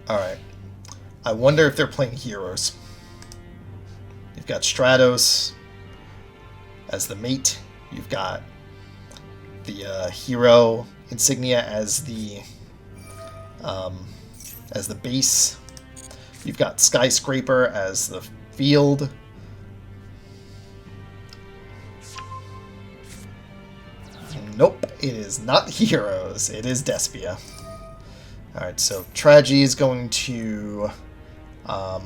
Alright. I wonder if they're playing heroes. You've got Stratos as the mate. You've got the hero insignia as the base. You've got Skyscraper as the field. Nope, it is not heroes. It is Despia. Alright, so Tragedy is going to add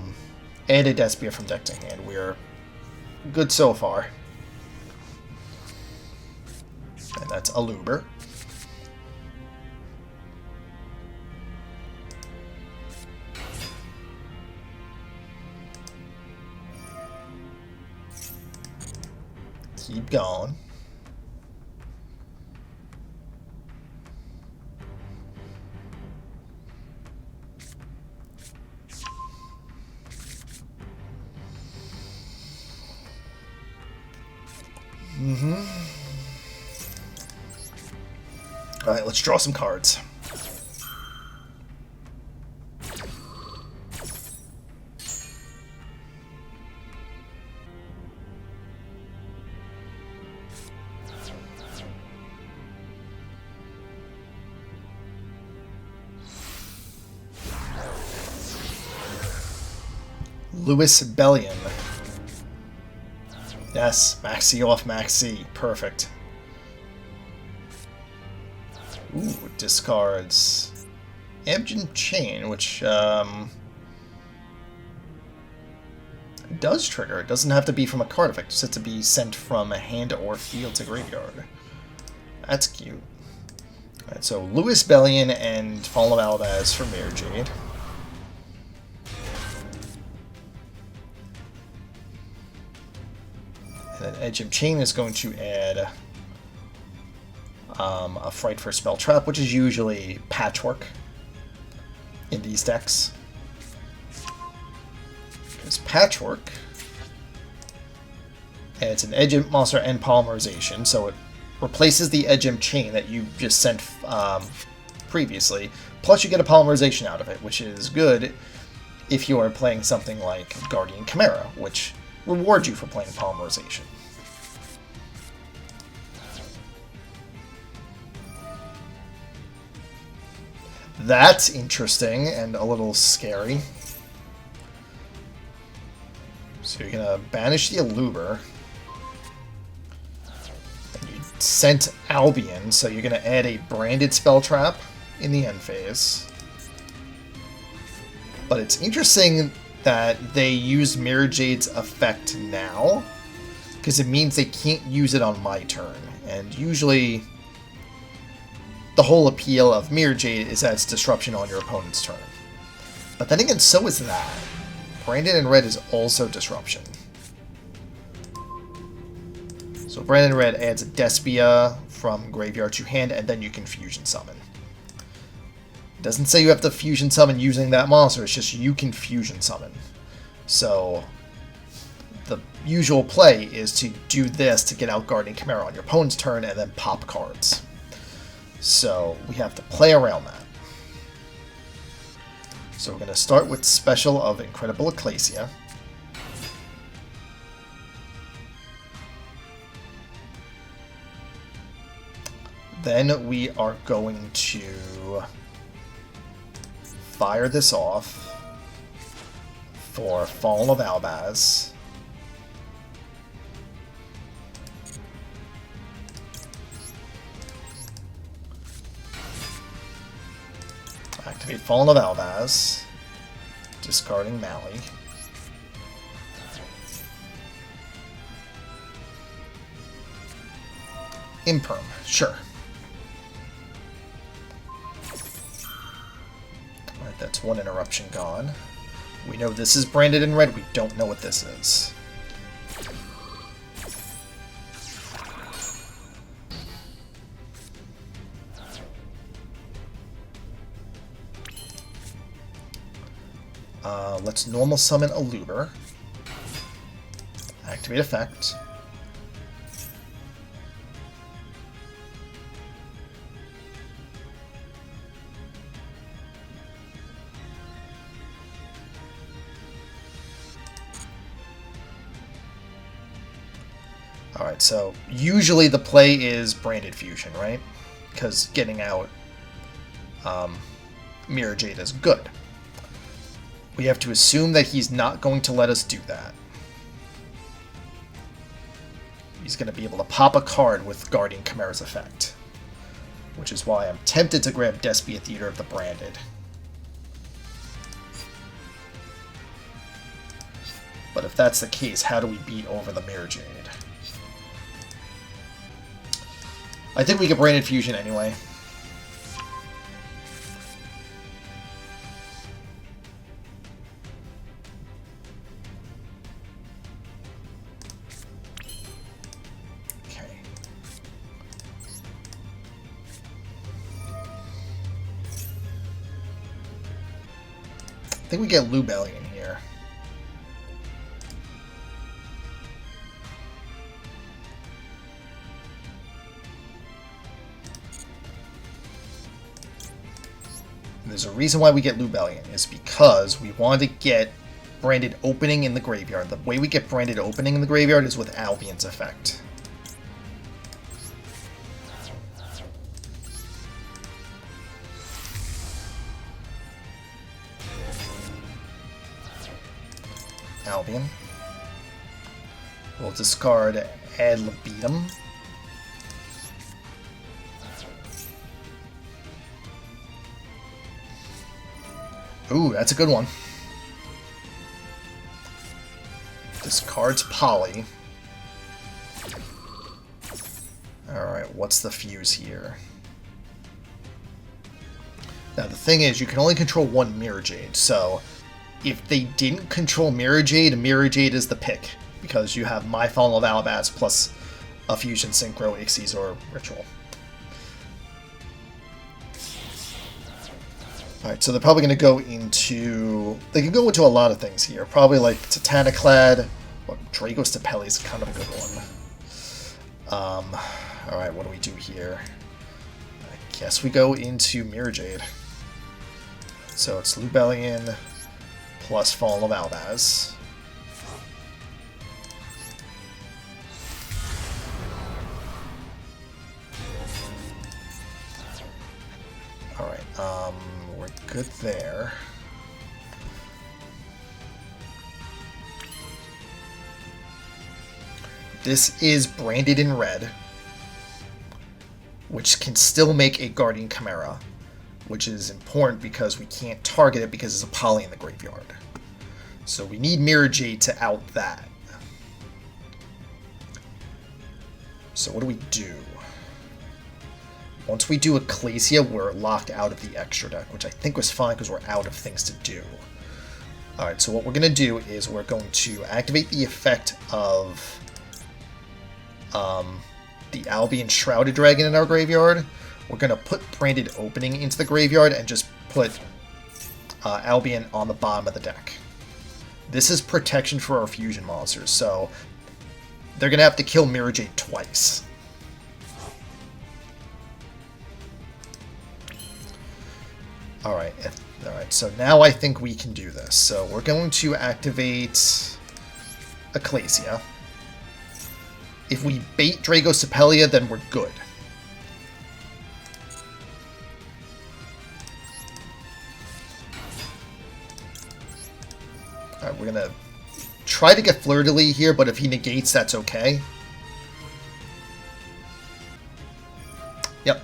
a Despia from deck to hand. We're good so far. And that's Aluber. Keep going. Alright, let's draw some cards. Lewis Bellion. Yes, Maxi off Maxi. Perfect. Ooh, discards Abject Chain, which does trigger. It doesn't have to be from a card effect. It just has to be sent from a hand or field to graveyard. That's cute. Alright, so Lewis Bellion and Fall of Albaz for Mirror Jade. And then Edge of Chain is going to add a Fright for Spell Trap, which is usually Patchwork in these decks. Because Patchwork adds an Edge Imp monster and Polymerization, so it replaces the Edge Imp Chain that you just sent previously, plus you get a Polymerization out of it, which is good if you are playing something like Guardian Chimera, which rewards you for playing Polymerization. That's interesting and a little scary. So you're gonna banish the Aluber. And you sent Albion, so you're gonna add a branded spell trap in the end phase. But it's interesting that they use Mirror Jade's effect now, because it means they can't use it on my turn. And usually the whole appeal of Mirror Jade is that it's disruption on your opponent's turn. But then again, so is that. Branded in Red is also disruption. So Branded in Red adds a Despia from graveyard to hand, and then you can Fusion Summon. It doesn't say you have to Fusion Summon using that monster, it's just you can Fusion Summon. So the usual play is to do this to get out Guardian Chimera on your opponent's turn and then pop cards. So we have to play around that. So we're going to start with Special of Incredible Ecclesia. Then we are going to fire this off for Fall of Albaz. Activate Fallen of Albaz, discarding Mali. Imperm, sure. Alright, that's one interruption gone. We know this is branded in red, we don't know what this is. Let's normal summon Aluber. Activate effect. Alright, so usually the play is Branded Fusion, right? Because getting out Mirror Jade is good. We have to assume that he's not going to let us do that. He's going to be able to pop a card with Guardian Chimera's effect. Which is why I'm tempted to grab Despia Theater of the Branded. But if that's the case, how do we beat over the Mirror Jade? I think we get Branded Fusion anyway. Okay. I think we get Lubellion here. There's a reason why we get Lubellion, is because we want to get Branded Opening in the graveyard. The way we get Branded Opening in the graveyard is with Albion's effect. Albion. We'll discard Ad Libitum. Ooh, that's a good one. Discards Poly. Alright, what's the fuse here? Now, the thing is, you can only control one Mirror Jade, so if they didn't control Mirror Jade is the pick, because you have My Fallen of Alabaz plus a Fusion Synchro, Ixies, or Ritual. Alright, so they're probably going to go into... They can go into a lot of things here. Probably like Titaniclad. Well, Dragos Tapeli is kind of a good one. Alright, what do we do here? I guess we go into Mirror Jade. So it's Lubellion plus Fallen of Albaz. Alright, we're good there. This is branded in red, which can still make a Guardian Chimera, which is important because we can't target it because it's a poly in the graveyard. So we need Mirror Jade to out that. So what do we do? Once we do Ecclesia, we're locked out of the extra deck, which I think was fine because we're out of things to do. Alright, so what we're going to do is we're going to activate the effect of the Albion Shrouded Dragon in our graveyard. We're going to put Branded Opening into the graveyard and just put Albion on the bottom of the deck. This is protection for our fusion monsters, so they're going to have to kill Mirror Jade twice. Alright, so now I think we can do this. So we're going to activate Ecclesia. If we bait Dragosepelia, then we're good. Alright, we're gonna try to get Fleur-de-Lis here, but if he negates, that's okay. Yep.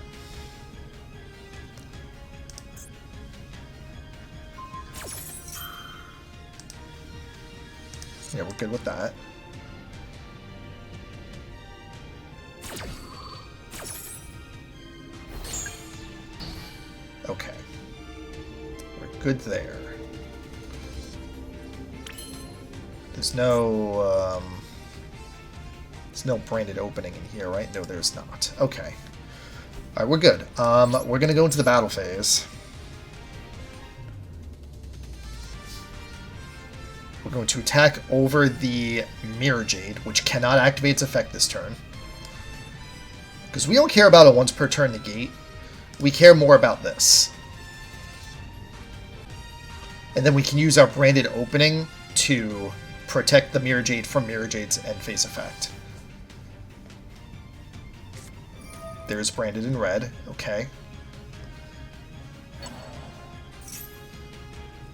Yeah, we're good with that. Okay. We're good there. There's no branded opening in here, right? No, there's not. Okay. Alright, we're good. We're gonna go into the battle phase. We're going to attack over the Mirror Jade, which cannot activate its effect this turn. Because we don't care about a once per turn negate. We care more about this. And then we can use our branded opening to protect the Mirror Jade from Mirror Jade's end phase effect. There's branded in red. Okay.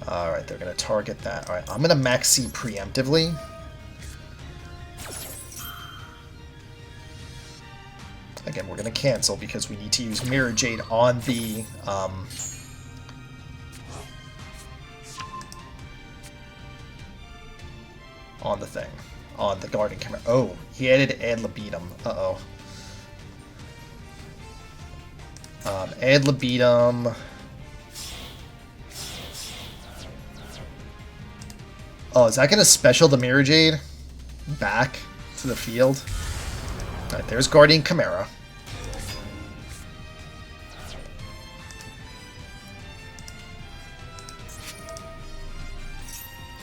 Alright, they're going to target that. Alright, I'm going to max C preemptively. Again, we're going to cancel because we need to use Mirror Jade on the... on the thing. On the Guardian Chimera. Oh, he added Ad Libitum. Uh-oh. Ad Libitum... Oh, is that going to special the Mirror Jade back to the field? Alright, there's Guardian Chimera.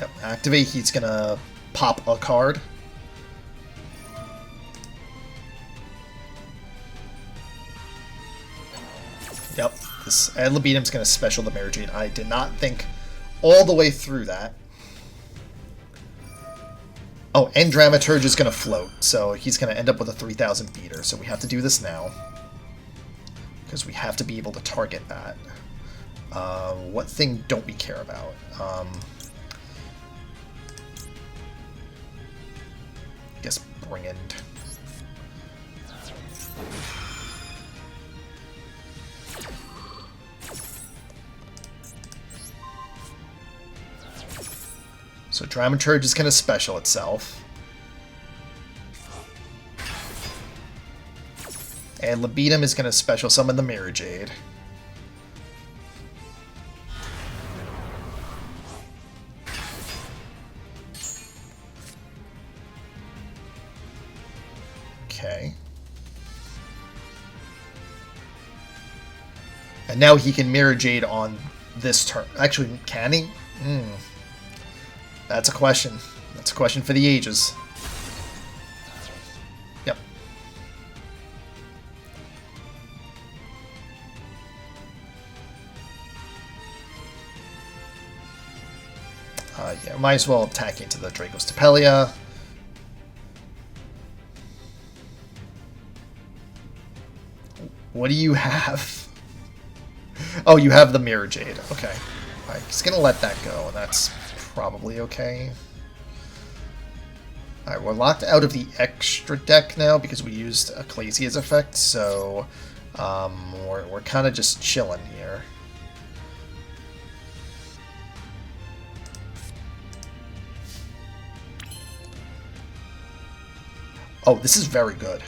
Yep, activate, he's going to pop a card. Yep, this Ad Libitum's going to special the Mirror Jade. I did not think all the way through that. Oh, and Dramaturge is going to float, so he's going to end up with a 3,000 beater, so we have to do this now. Because we have to be able to target that. What thing don't we care about? I guess Brand. So Dramaturge is going to special itself. And Libitum is going to special summon the Mirror Jade. Okay. And now he can Mirror Jade on this turn. Actually, can he? That's a question. That's a question for the ages. Yep. Yeah, might as well attack into the Draco's Tapelia. What do you have? Oh, you have the Mirror Jade. Okay. Alright, he's gonna let that go, and that's probably okay. Alright, we're locked out of the extra deck now because we used Ecclesia's effect, so we're kind of just chilling here. Oh, this is very good.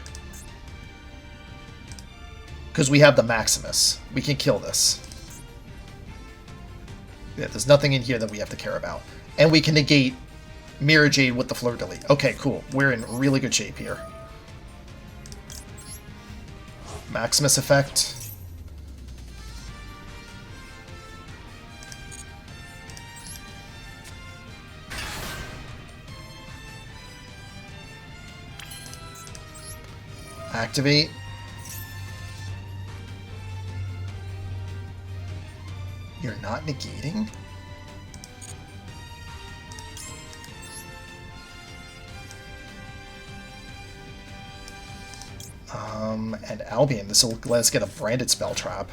Because we have the Maximus. We can kill this. Yeah, there's nothing in here that we have to care about. And we can negate Mirror Jade with the Fleur de Lis. Okay, cool. We're in really good shape here. Maximus effect. Activate. You're not negating? And Albion. This will let us get a branded spell trap.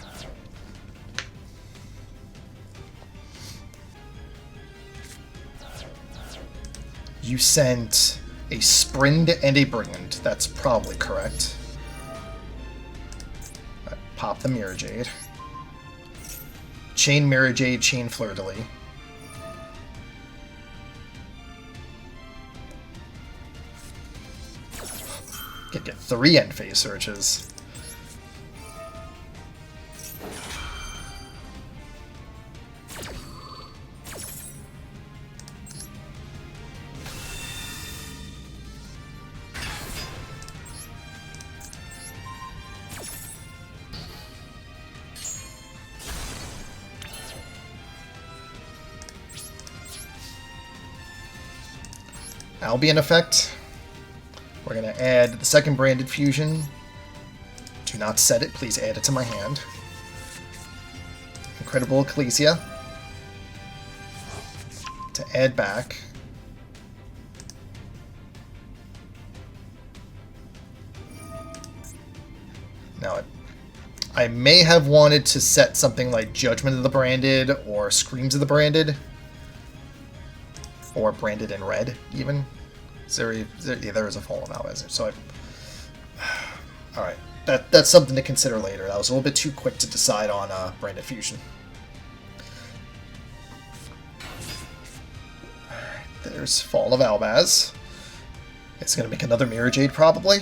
You sent a Sprint and a Brigand. That's probably correct. Right, pop the Mirror Jade. Chain Mirror Jade, chain Fleur de Lis. Get 3 end phase searches. Albion effect. We're going to add the second branded fusion. Do not set it, please add it to my hand. Incredible Ecclesia. To add back. Now, I may have wanted to set something like Judgment of the Branded or Screams of the Branded. Or Branded in Red, even. Yeah, there is a Fall of Albaz. So alright. That's something to consider later. That was a little bit too quick to decide on Branded Fusion. Alright, there's Fall of Albaz. It's going to make another Mirror Jade, probably.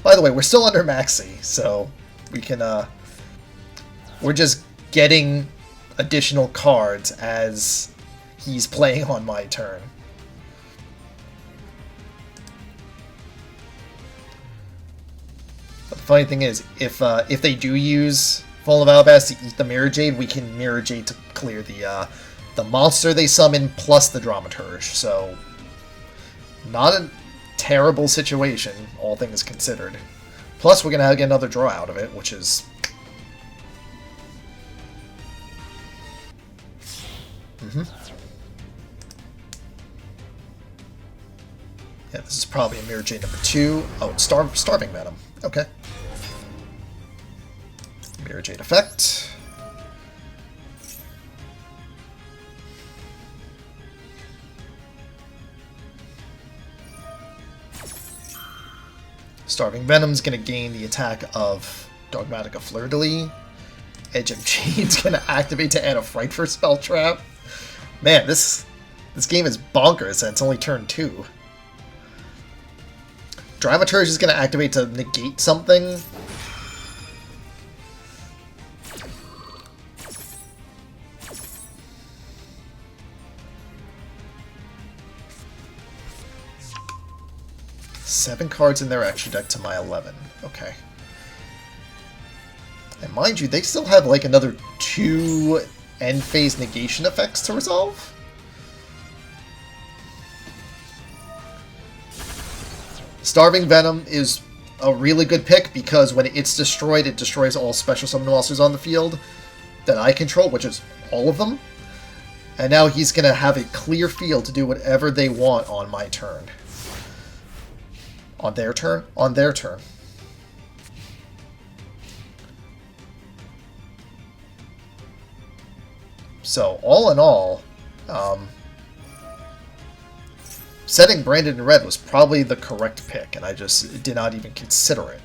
By the way, we're still under Maxi, so we can, we're just getting additional cards as he's playing on my turn. But the funny thing is, if they do use Fall of Albaz to eat the Mirror Jade, we can Mirror Jade to clear the monster they summon plus the Dramaturge. So, not a terrible situation, all things considered. Plus, we're gonna get another draw out of it, which is yeah, this is probably a Mirror Jade number 2. Oh, it's Starving Venom. Okay. Mirror Jade effect. Starving Venom's going to gain the attack of Dogmatica Fleur-de-Lis. Edge of Jade's going to activate to add a Frightfur spell trap. Man, this game is bonkers, and it's only turn 2. Dramaturge is going to activate to negate something. Seven cards in their extra deck to my 11. Okay. And mind you, they still have like another 2 end phase negation effects to resolve. Starving Venom is a really good pick because when it's destroyed, it destroys all special summon monsters on the field that I control, which is all of them. And now he's going to have a clear field to do whatever they want on my turn. On their turn? On their turn. So, all in all, setting Branded in Red was probably the correct pick, and I just did not even consider it.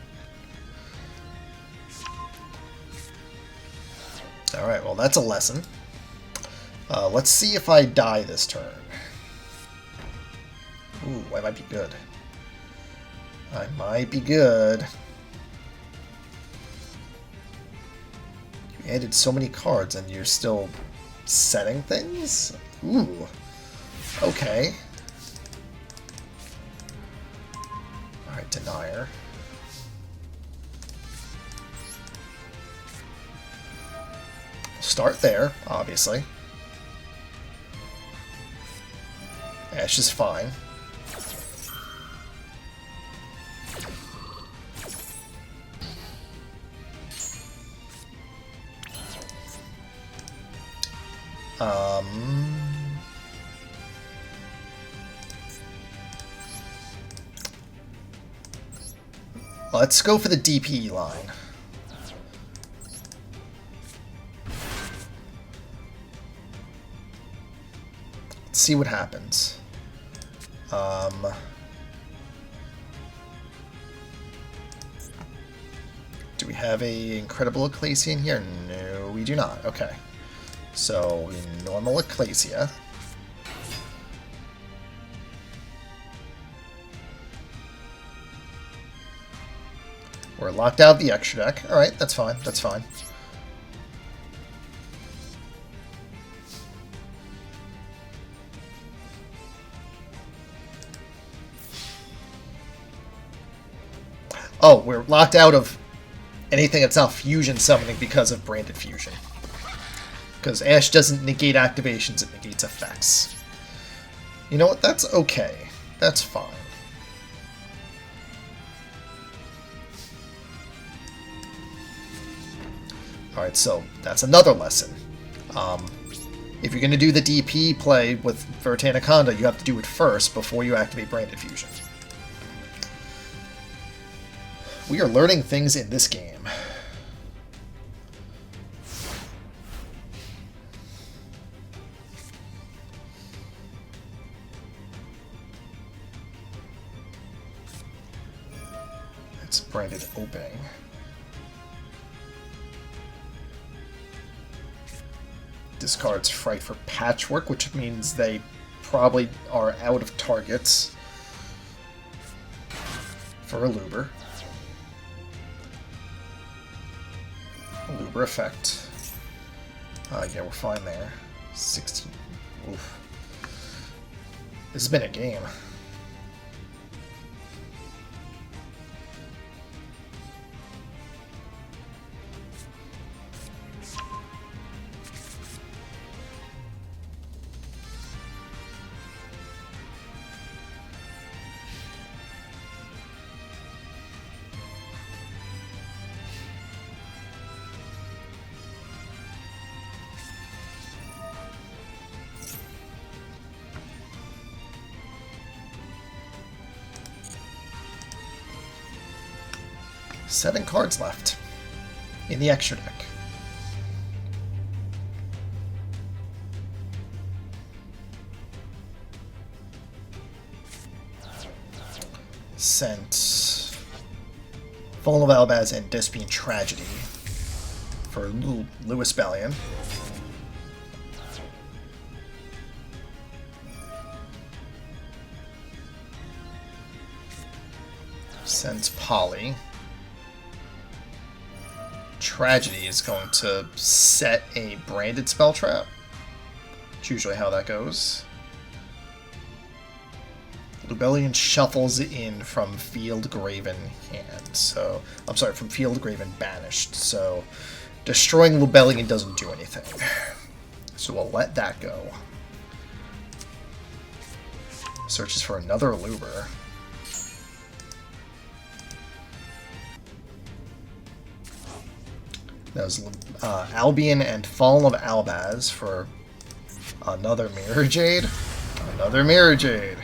Alright, well that's a lesson. Let's see if I die this turn. Ooh, I might be good. I might be good. You added so many cards and you're still setting things? Ooh. Okay. Alright, Denier. Start there, obviously. Ash is fine. Let's go for the DP line. Let's see what happens. Do we have a Incredible Ecclesia in here? No, we do not. Okay. So, normal Ecclesia. We're locked out of the extra deck. Alright, that's fine. That's fine. Oh, we're locked out of anything that's not fusion summoning because of Branded Fusion. Because Ash doesn't negate activations, it negates effects. You know what? That's okay. That's fine. Alright, so that's another lesson. If you're going to do the DP play with Vertanaconda, you have to do it first before you activate Branded Fusion. We are learning things in this game. It's branded opening. Discards Fright for Patchwork, which means they probably are out of targets for a Loober. Loober effect. Yeah, we're fine there. 16. Oof. This has been a game. Seven cards left in the extra deck. Sent Fallen of Albaz and Despia Tragedy for Lewis Bellion. Sends Polly. Tragedy is going to set a branded spell trap. That's usually how that goes. Lubellion shuffles in from Field Graven hand. So, I'm sorry, from Field Graven banished. So, destroying Lubellion doesn't do anything. So we'll let that go. Searches for another Luber. That was Albion and Fallen of Albaz for another Mirror Jade. Another Mirror Jade.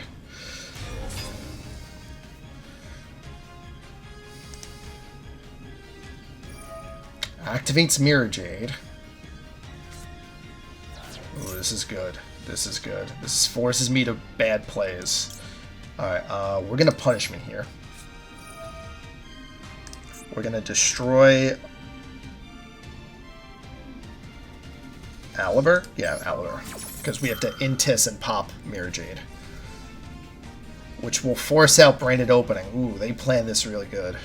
Activates Mirror Jade. Ooh, this is good. This is good. This forces me to bad plays. Alright, we're going to Punishment here. We're going to destroy Aliber? Yeah, Aliber. Because we have to Intis and pop Mirror Jade. Which will force out Branded Opening. Ooh, they planned this really good.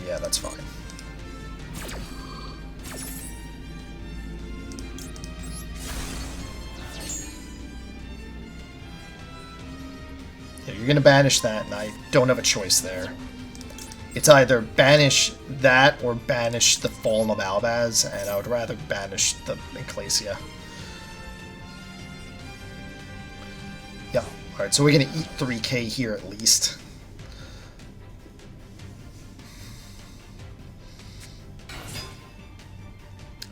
Yeah, that's fine. Yeah, you're gonna banish that, and I don't have a choice there. It's either banish that or banish the Fallen of Albaz, and I would rather banish the Ecclesia. Yeah, alright, so we're gonna eat 3k here at least.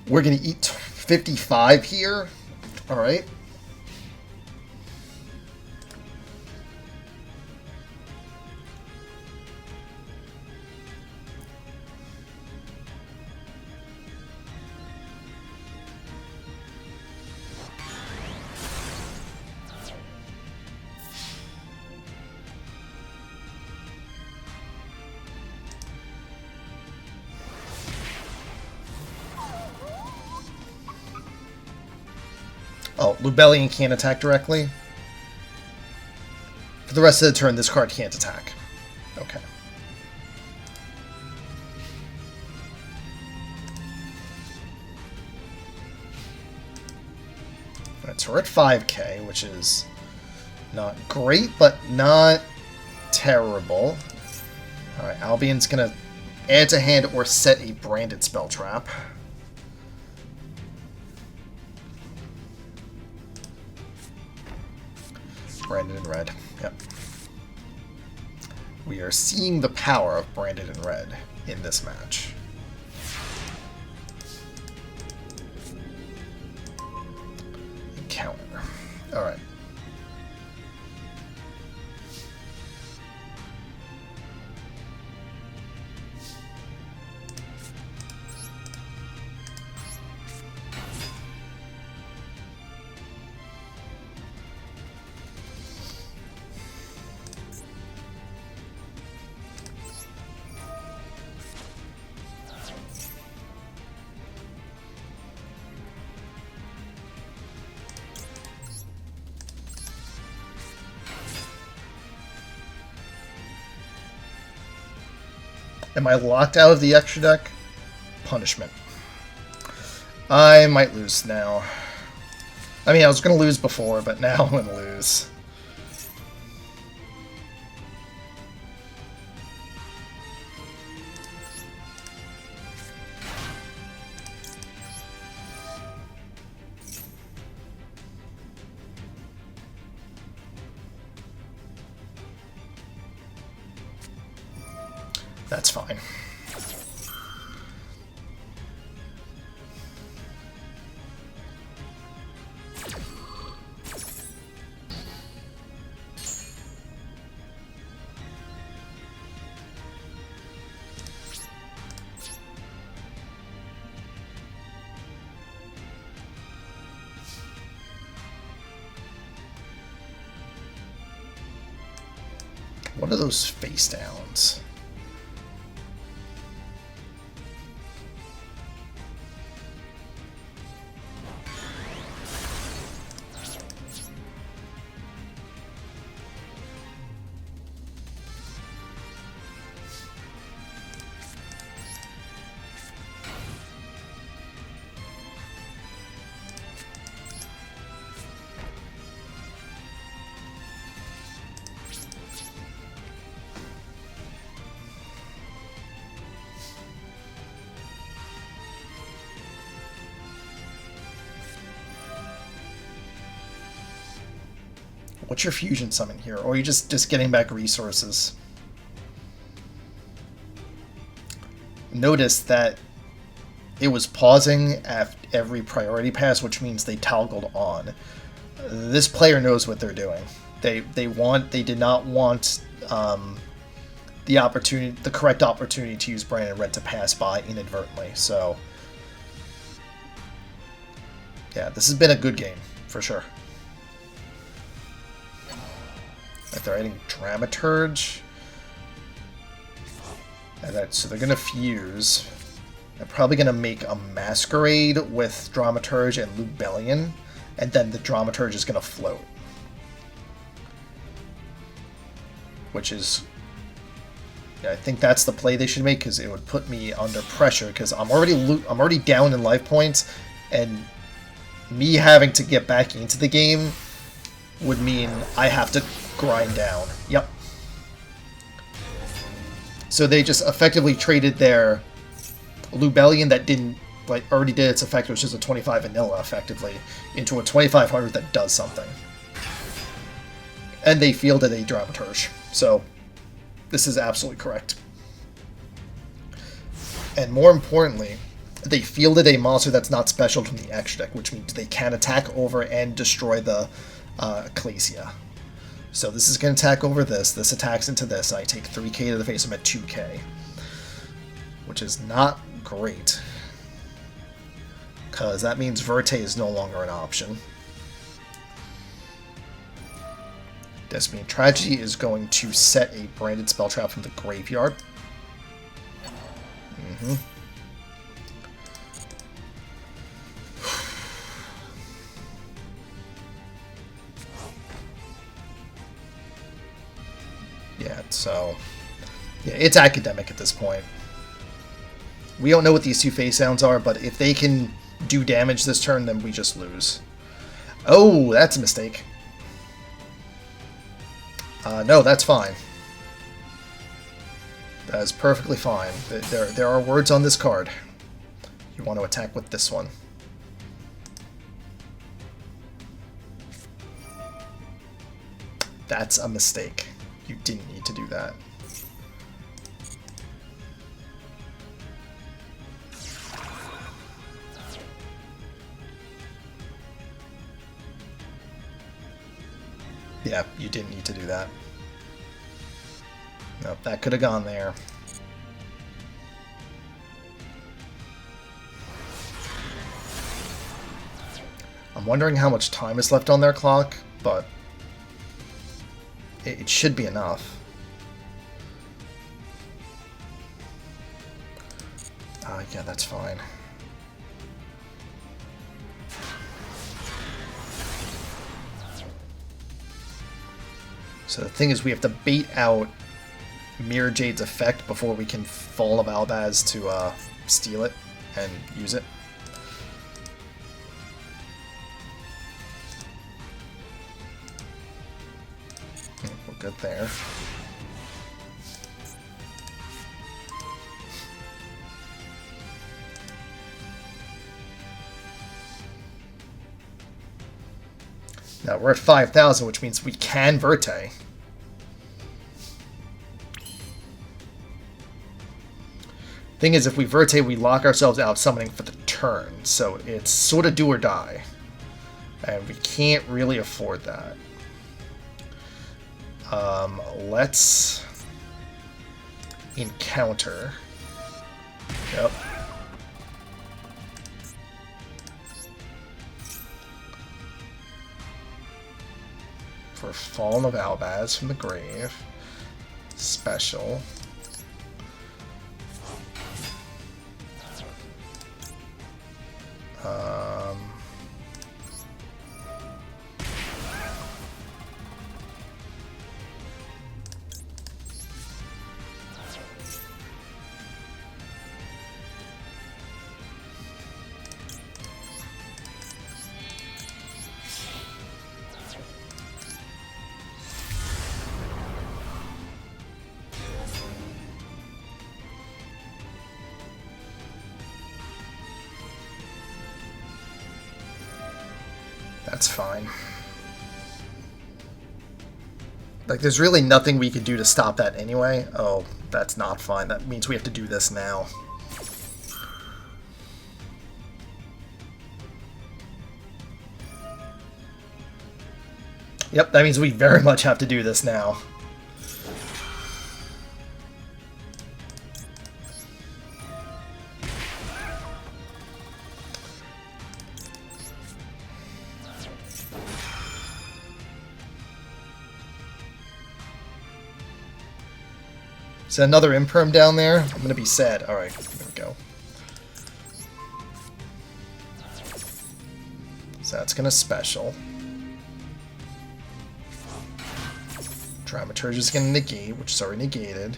We're gonna eat 55 here. Alright. Oh, Lubellion can't attack directly? For the rest of the turn, this card can't attack. Okay. Alright, so we're at 5k, which is not great, but not terrible. Alright, Albion's gonna add to hand or set a branded spell trap. Branded in red. Yep. We are seeing the power of Branded in red in this match. Counter. Alright. Am I locked out of the extra deck? Punishment. I might lose now. I mean, I was going to lose before, but now I'm going to lose. That's fine. What are those face downs? What's your fusion summon here? Or are you just getting back resources? Notice that it was pausing at every priority pass, which means they toggled on. This player knows what they're doing. They did not want the correct opportunity to use Branded Red to pass by inadvertently. So yeah, this has been a good game for sure. They're adding Dramaturge. And so they're going to fuse. They're probably going to make a Masquerade with Dramaturge and Lubellion. And then the Dramaturge is going to float. Which is... yeah, I think that's the play they should make, because it would put me under pressure, because I'm already down in life points, and me having to get back into the game would mean I have to grind down. Yep. So they just effectively traded their Lubellion that didn't, like, already did its effect, which is a 25 vanilla, effectively, into a 2500 that does something. And they fielded a Dramaturge. So this is absolutely correct. And more importantly, they fielded a monster that's not special from the extra deck, which means they can attack over and destroy the Ecclesia. So this is going to attack over this. This attacks into this. I take 3k to the face. I'm at 2k. Which is not great. Because that means Verte is no longer an option. Despia Tragedy is going to set a branded spell trap from the graveyard. Yeah, so... yeah, it's academic at this point. We don't know what these two face sounds are, but if they can do damage this turn, then we just lose. Oh, that's a mistake. No, that's fine. That is perfectly fine. There are words on this card. You want to attack with this one. That's a mistake. You didn't need to do that. Yeah, you didn't need to do that. Nope, that could have gone there. I'm wondering how much time is left on their clock, but it should be enough. Yeah, that's fine. So the thing is, we have to bait out Mirror Jade's effect before we can Fall of Albaz to steal it and use it. We're good there. Now we're at 5,000, which means we can Verte. Thing is, if we Verte, we lock ourselves out summoning for the turn, so it's sort of do or die. And we can't really afford that. Let's encounter. Yep. For Fallen of Albaz from the grave. Special. That's fine. Like, there's really nothing we could do to stop that anyway. Oh, that's not fine. That means we have to do this now. Yep, that means we very much have to do this now. Is that another imperm down there? I'm gonna be sad. Alright, there we go. So that's gonna special. Dramaturge is gonna negate, which is already negated.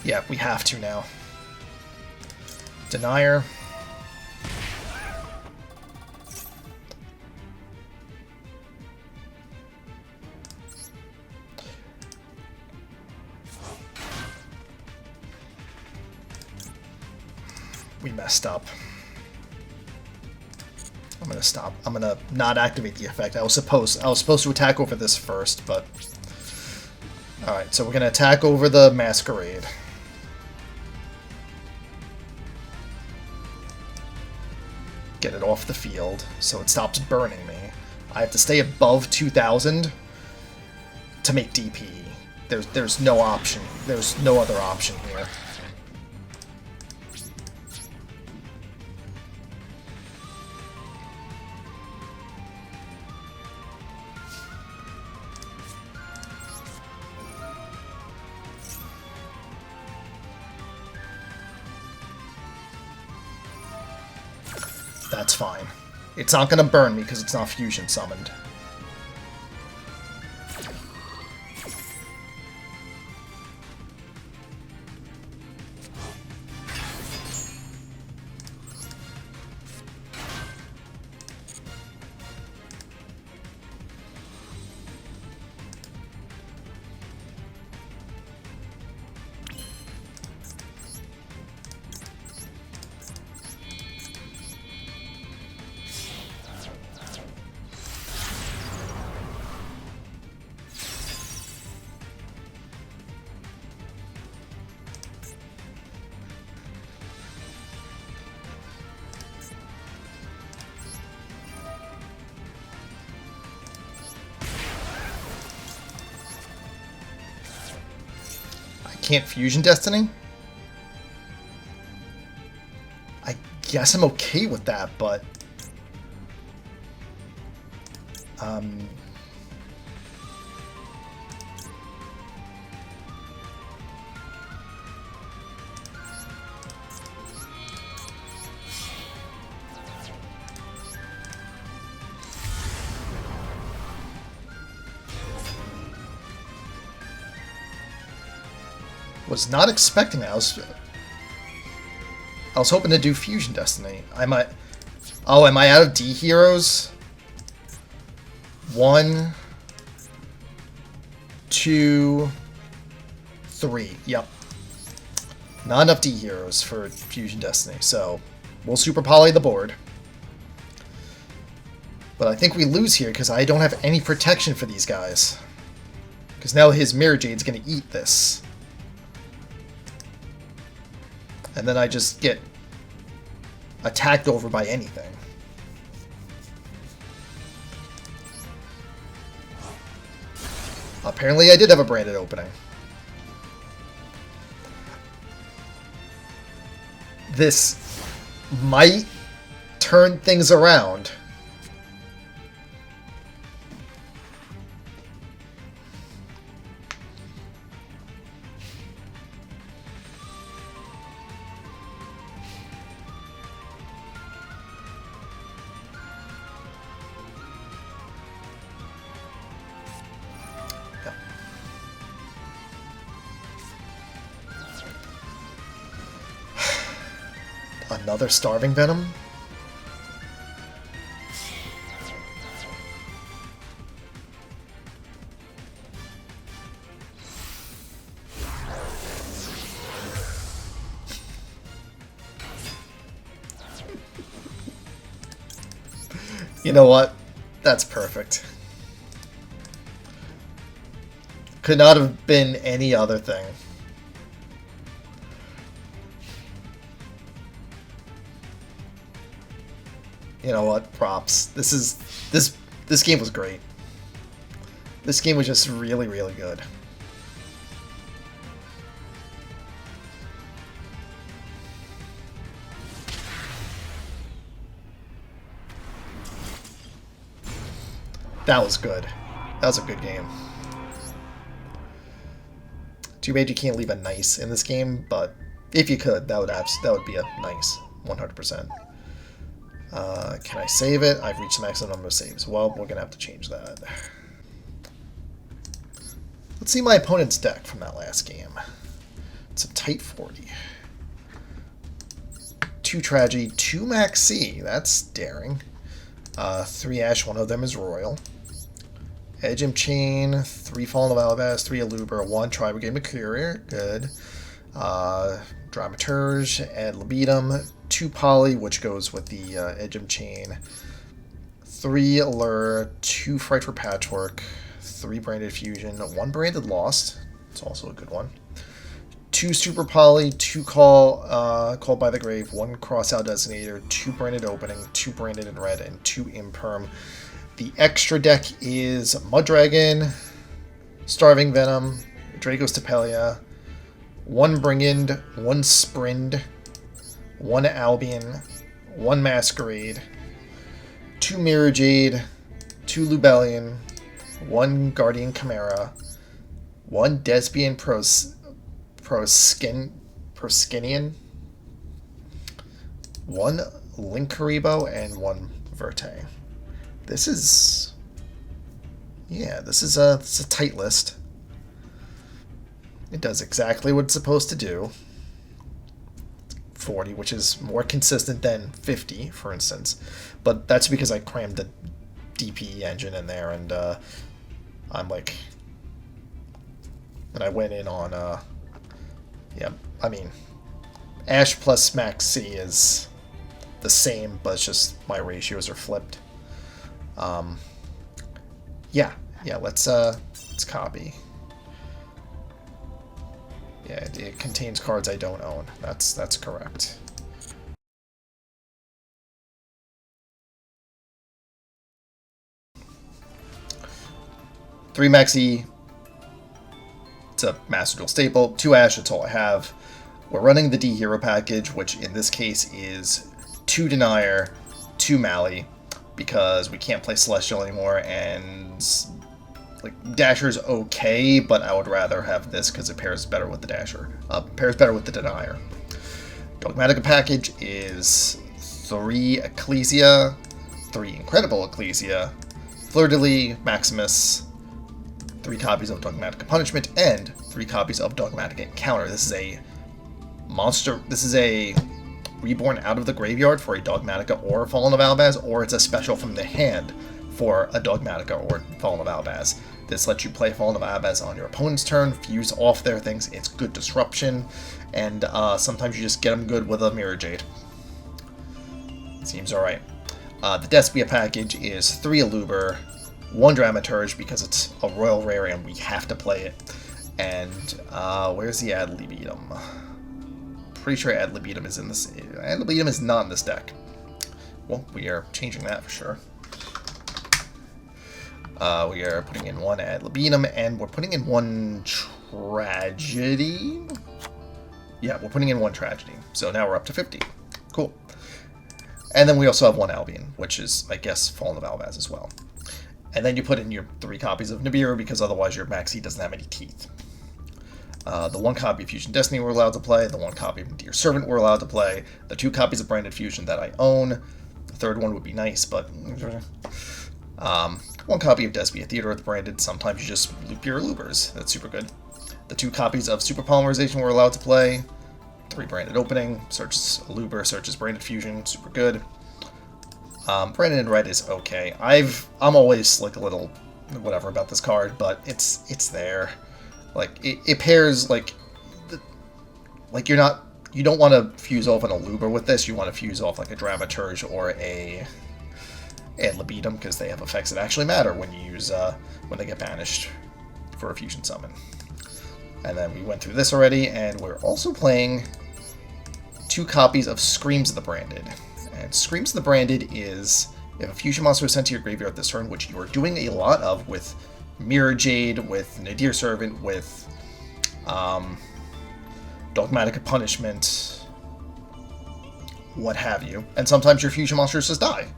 Yeah, we have to now. Denier. We messed up. I'm gonna stop. I'm gonna not activate the effect. I was supposed to attack over this first, but alright, so we're gonna attack over the Masquerade. Get it off the field so it stops burning me. I have to stay above 2,000 to make DP. There's no option. There's no other option here. That's fine. It's not going to burn me because it's not fusion summoned. Can't fusion Destiny? I guess I'm okay with that, but was not expecting that. I was hoping to do Fusion Destiny. Oh, am I out of D heroes? 1, 2, 3. Yep. Not enough D heroes for Fusion Destiny, so we'll Super Poly the board. But I think we lose here because I don't have any protection for these guys. Because now his Mirror Jade's going to eat this. And then I just get attacked over by anything. Apparently I did have a branded opening. This might turn things around. Another Starving Venom? You know what? That's perfect. Could not have been any other thing. You know what? Props. This game was great. This game was just really, really good. That was good. That was a good game. Too bad you can't leave a nice in this game, but if you could, that would be a nice 100%. Can I save it? I've reached the maximum number of saves. Well, we're gonna have to change that. Let's see my opponent's deck from that last game. It's a tight 40. 2 Tragedy, 2 Max C. That's daring. 3 Ash, one of them is Royal. Edgem Chain, 3 Fallen of Alabas, 3 Aluber, 1 Tri-Brigade Mercurier. Good. Dramaturge, Ad Libitum, 2 Poly, which goes with the Edgem Chain, 3 Allure, 2 Fright for Patchwork, 3 Branded Fusion, 1 Branded Lost, it's also a good one, 2 Super Poly, 2 Called by the Grave, 1 Crossout Designator, 2 Branded Opening, 2 Branded in Red, and 2 Imperm. The extra deck is Muddragon, Starving Venom, Draco's Tapelia, 1 Brigand, 1 Sprind, 1 Albion, 1 Masquerade, 2 Mirror Jade, 2 Lubellion, 1 Guardian Chimera, 1 Despian Proskinian, 1 Linkaribo, and 1 Verte. This is a tight list. It does exactly what it's supposed to do. 40, which is more consistent than 50, for instance. But that's because I crammed the DPE engine in there, and I'm like... And I went in on, yeah, I mean, Ash plus Max C is the same, but it's just my ratios are flipped. Yeah, let's copy. Yeah, it contains cards I don't own. That's correct. Three Maxi. It's a Master Duel staple. 2 Ash, that's all I have. We're running the D Hero package, which in this case is 2 Denier, 2 Mally, because we can't play Celestial anymore, and like Dasher's okay, but I would rather have this because it pairs better with the Dasher. Pairs better with the Denier. Dogmatica package is 3 Ecclesia, 3 Incredible Ecclesia, Fleur-de-Lis, Maximus, 3 copies of Dogmatic Punishment, and 3 copies of Dogmatic Encounter. This is a monster. This is a reborn out of the graveyard for a Dogmatica or Fallen of Albaz, or it's a special from the hand for a Dogmatica or Fallen of Albaz. This lets you play Fallen of Albaz on your opponent's turn, fuse off their things. It's good disruption, and sometimes you just get them good with a Mirror Jade. Seems alright. The Despia package is 3 Aluber, 1 Dramaturge because it's a Royal Rare and we have to play it. And where's the Ad Libitum? Pretty sure Ad Libitum is in this. Ad Libitum is not in this deck. Well, we are changing that for sure. We are putting in 1 Ad Libitum, and we're putting in 1 Tragedy. Yeah, we're putting in 1 Tragedy. So now we're up to 50. Cool. And then we also have 1 Albion, which is, I guess, Fallen of Albaz as well. And then you put in your 3 copies of Nibiru, because otherwise your Maxi doesn't have any teeth. The 1 copy of Fusion Destiny we're allowed to play, the 1 copy of Dear Servant we're allowed to play, the 2 copies of Branded Fusion that I own. The 3rd one would be nice, but 1 copy of Despia Theater with Branded. Sometimes you just loop your Lubers. That's super good. The 2 copies of Super Polymerization we're allowed to play. 3 Branded Opening. Searches Luber, searches Branded Fusion. Super good. Branded in red is okay. I'm always like a little whatever about this card, but it's there. Like it pairs like you don't want to fuse off an Aluber with this. You want to fuse off like a Dramaturge or a Ad Libitum, because they have effects that actually matter when you use when they get banished for a fusion summon. And then we went through this already, and we're also playing 2 copies of Screams of the Branded. And Screams of the Branded is if a fusion monster is sent to your graveyard this turn, which you are doing a lot of with Mirror Jade, with Nadir Servant, with Dogmatic Punishment, what have you. And sometimes your fusion monsters just die.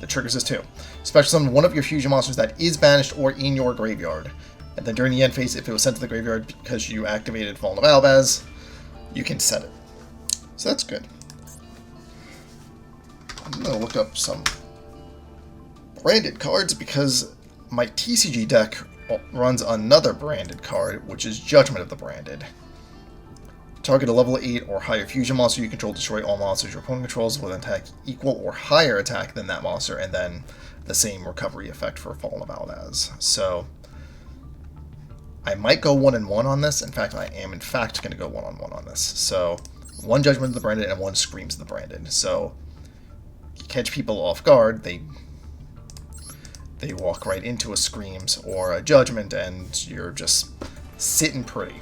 That triggers this too. Special summon 1 of your fusion monsters that is banished or in your graveyard. And then during the end phase, if it was sent to the graveyard because you activated Fallen of Albaz, you can set it. So that's good. I'm going to look up some branded cards because my TCG deck runs another branded card, which is Judgment of the Branded. Target a level 8 or higher fusion monster you control, destroy all monsters your opponent controls with an attack equal or higher attack than that monster, and then the same recovery effect for Fallen of Albaz. So I might go 1-1 on this. In fact, I am in fact going to go 1-1 on this. So 1 Judgment of the Branded and 1 Screams of the Branded. So you catch people off guard, they walk right into a Screams or a Judgment, and you're just sitting pretty.